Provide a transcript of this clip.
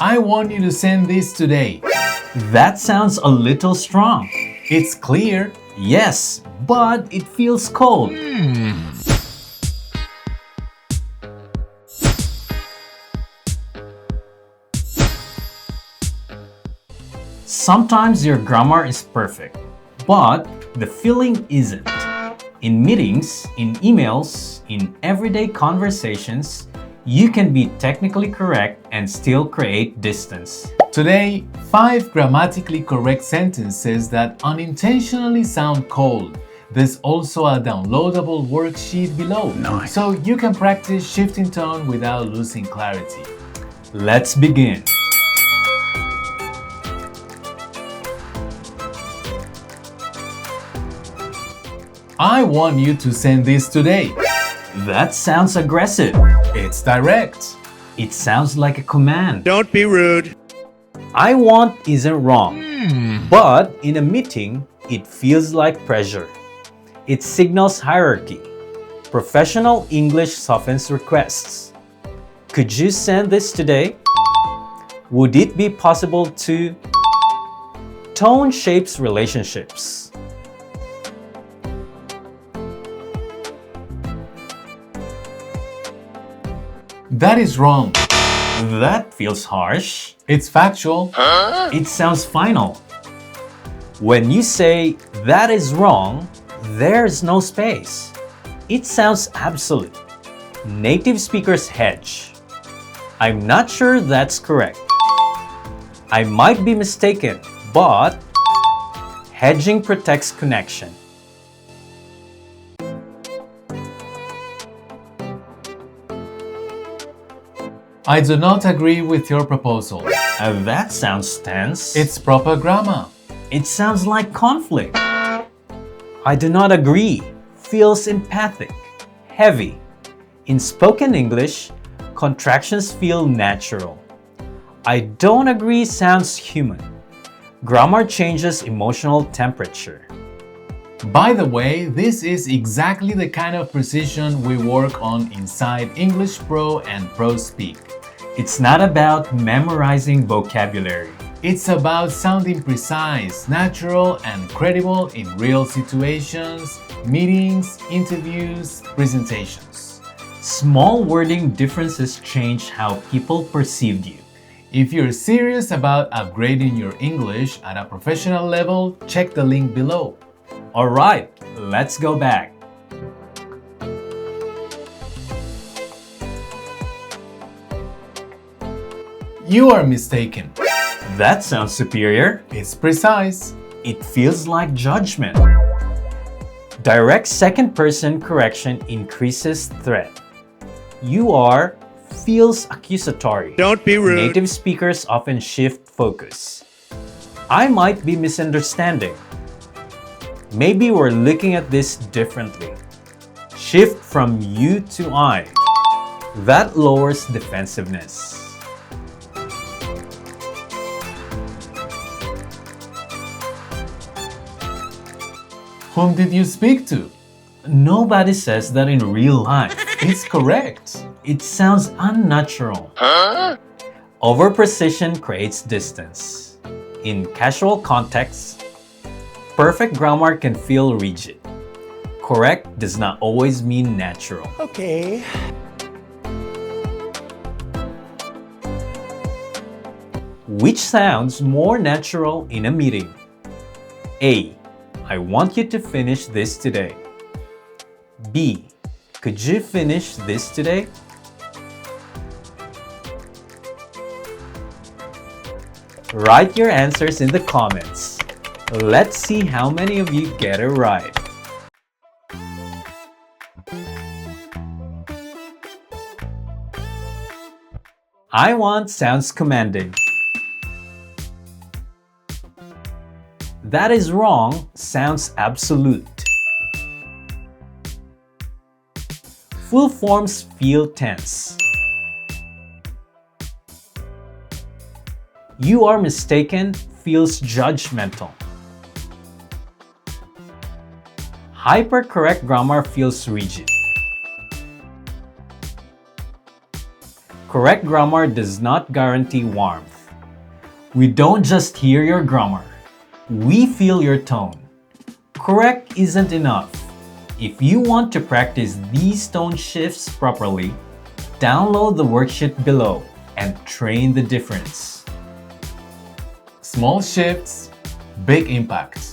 I want you to send this today. That sounds a little strong. It's clear. Yes, but it feels cold. Sometimes your grammar is perfect, but the feeling isn't. In meetings, in emails, in everyday conversations, you can be technically correct and still create distance. Today, 5 grammatically correct sentences that unintentionally sound cold. There's also a downloadable worksheet below, so you can practice shifting tone without losing clarity. Let's begin. I want you to send this today. That sounds aggressive. It's direct. It sounds like a command. Don't be rude. I want isn't wrong, but in a meeting, it feels like pressure. It signals hierarchy. Professional English softens requests. Could you send this today? Would it be possible to? Tone shapes relationships. That is wrong. That feels harsh. It's factual. It sounds final. When you say that is wrong, there's no space. It sounds absolute. Native speakers hedge. I'm not sure that's correct. I might be mistaken, but hedging protects connection. I do not agree with your proposal. That sounds tense. It's proper grammar. It sounds like conflict. I do not agree. Feels empathic, heavy. In spoken English, contractions feel natural. I don't agree sounds human. Grammar changes emotional temperature. By the way, this is exactly the kind of precision we work on inside English Pro and Pro Speak. It's not about memorizing vocabulary. It's about sounding precise, natural, and credible in real situations, meetings, interviews, presentations. Small wording differences change how people perceive you. If you're serious about upgrading your English at a professional level, check the link below. Alright, let's go back. You are mistaken. That sounds superior. It's precise. It feels like judgment. Direct second person correction increases threat. You are feels accusatory. Don't be rude. Native speakers often shift focus. I might be misunderstanding. Maybe we're looking at this differently. Shift from you to I. That lowers defensiveness. Whom did you speak to? Nobody says that in real life. It's correct. It sounds unnatural. Over-precision creates distance. In casual contexts, perfect grammar can feel rigid. Correct does not always mean natural. Okay. Which sounds more natural in a meeting? A. I want you to finish this today. B. Could you finish this today? Write your answers in the comments. Let's see how many of you get it right. I want sounds commanding. That is wrong sounds absolute. Full forms feel tense. You are mistaken feels judgmental. Hypercorrect grammar feels rigid. Correct grammar does not guarantee warmth. We don't just hear your grammar. We feel your tone. Correct isn't enough. If you want to practice these tone shifts properly, download the worksheet below and train the difference. Small shifts, big impact.